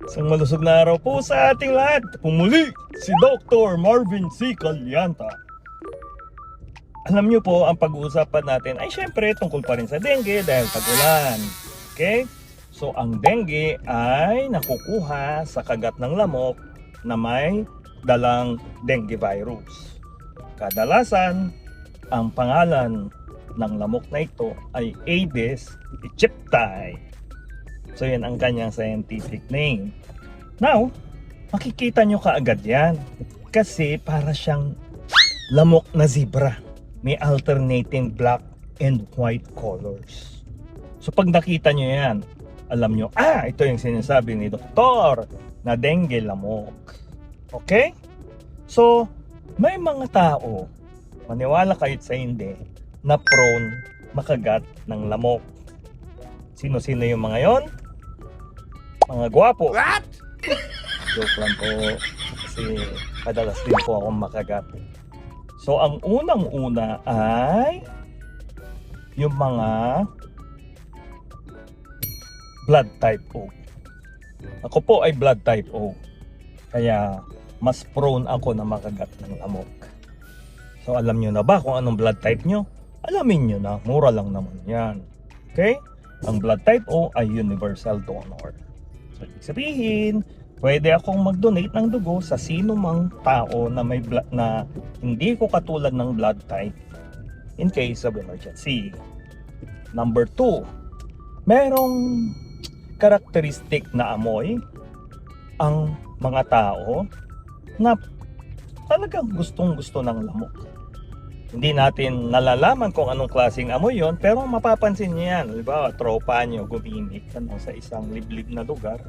Isang malusog na araw po sa ating lahat. Pumuli si Dr. Marvin C. Calyanta. Alam nyo po, ang pag-uusapan natin ay syempre tungkol pa rin sa dengue dahil tag-ulan. Okay? So ang dengue ay nakukuha sa kagat ng lamok na may dalang dengue virus. Kadalasan, ang pangalan ng lamok na ito ay Aedes aegypti. So yan ang kanyang scientific name. Now, makikita nyo kaagad yan kasi para siyang lamok na zebra. May alternating black and white colors. So pag nakita nyo yan, alam nyo, ito yung sinasabi ni Doktor na dengue lamok. Okay? So, may mga tao, maniwala kayo sa hindi, na prone makagat ng lamok. Sino-sino yung mga yon? Mga gwapo. What? Joke lang po. Kasi madalas din po akong makagat. So, ang unang-una ay yung mga blood type O. Ako po ay blood type O. Kaya, mas prone ako na makagat ng lamok. So, alam nyo na ba kung anong blood type nyo? Alamin nyo na. Mura lang naman yan. Okay? Ang blood type O ay universal donor. So, ibig sabihin, pwede akong mag-donate ng dugo sa sino mang tao na may na hindi ko katulad ng blood type in case of emergency. Number 2, merong karakteristik na amoy ang mga tao na talagang gustong-gusto ng lamok. Hindi natin nalalaman kung anong klaseng amoy yon, pero mapapansin niyo yan. Diba, tropa nyo gumimik sa isang liblib na lugar.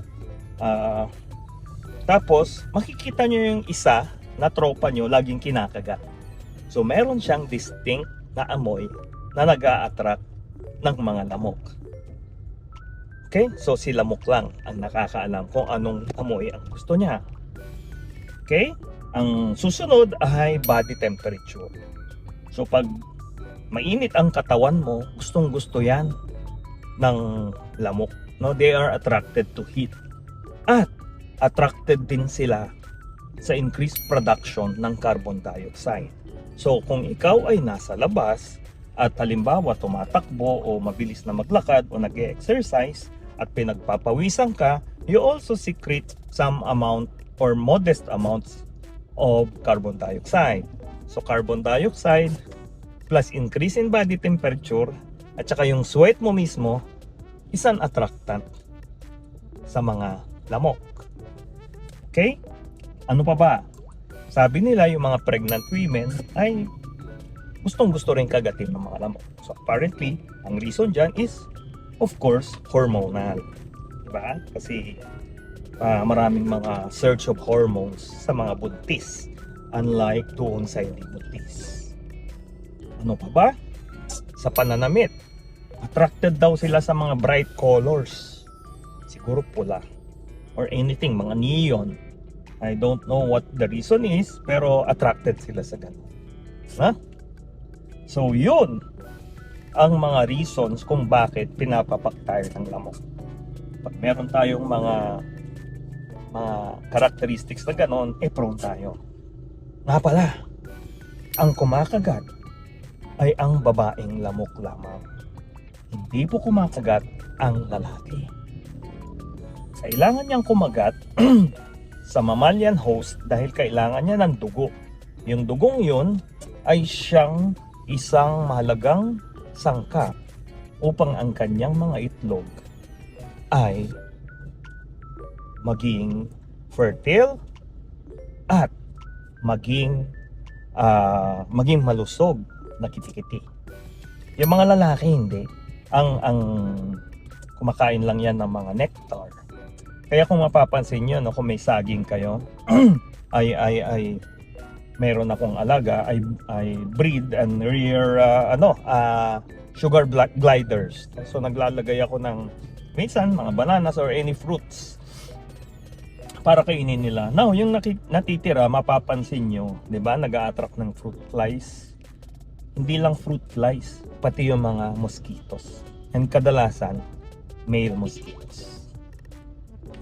Tapos, makikita nyo yung isa na tropa nyo laging kinakagat. So, meron siyang distinct na amoy na nag-a-attract ng mga lamok. Okay? So, si lamok lang ang nakakaalam kung anong amoy ang gusto niya. Okay? Ang susunod ay body temperature. So pag mainit ang katawan mo, gustong-gusto yan ng lamok. No, they are attracted to heat. At attracted din sila sa increased production ng carbon dioxide. So kung ikaw ay nasa labas at halimbawa tumatakbo o mabilis na maglakad o nag-exercise at pinagpapawisan ka, you also secrete some amount or modest amounts of carbon dioxide. So carbon dioxide plus increase in body temperature at saka yung sweat mo mismo is an attractant sa mga lamok. Okay? Ano pa ba? Sabi nila yung mga pregnant women ay gustong-gusto rin kagatin ng mga lamok. So apparently, ang reason dyan is of course hormonal. Diba? Kasi maraming mga surge of hormones sa mga buntis. Unlike doon sa hindi buntis. Ano pa ba? Sa pananamit, attracted daw sila sa mga bright colors. Siguro pula or anything, mga neon. I don't know what the reason is, pero attracted sila sa ganun. Ha? So yun ang mga reasons kung bakit pinapapak tayo ng lamok. Pag meron tayong mga characteristics na ganun, prone tayo. Nga pala, ang kumakagat ay ang babaeng lamok lamang. Hindi po kumakagat ang lalaki. Kailangan niyang kumagat sa mammalian host dahil kailangan niya ng dugo. Yung dugong yun ay siyang isang mahalagang sangkap upang ang kanyang mga itlog ay maging fertile at maging malusog na kitikiti. Yung mga lalaki hindi. Ang kumakain lang yan ng mga nectar. Kaya kung mapapansin nyo, no, kung may saging kayo, ay meron akong alaga, I breed and rear sugar gliders. So naglalagay ako ng minsan mga bananas or any fruits para kainin nila. Now, yung natitira, mapapansin nyo, di ba, nag-a-attract ng fruit flies. Hindi lang fruit flies, pati yung mga mosquitoes. And kadalasan, male mosquitoes.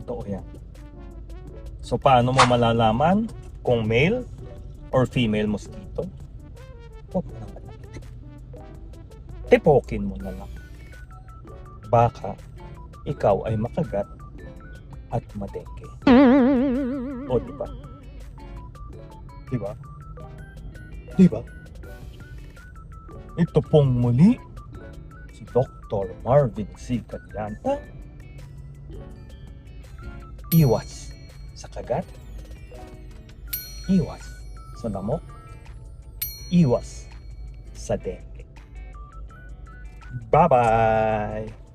Totoo yan. So paano mo malalaman kung male or female mosquito? Huwag mo naman. Tipokin mo na lang. Baka ikaw ay makagat at madengke. O diba? Diba? Diba? Ito pong muli si Dr. Marvin C. Cadyanta. Iwas sa kagat, iwas sa lamok, iwas sa dengue. Bye-bye!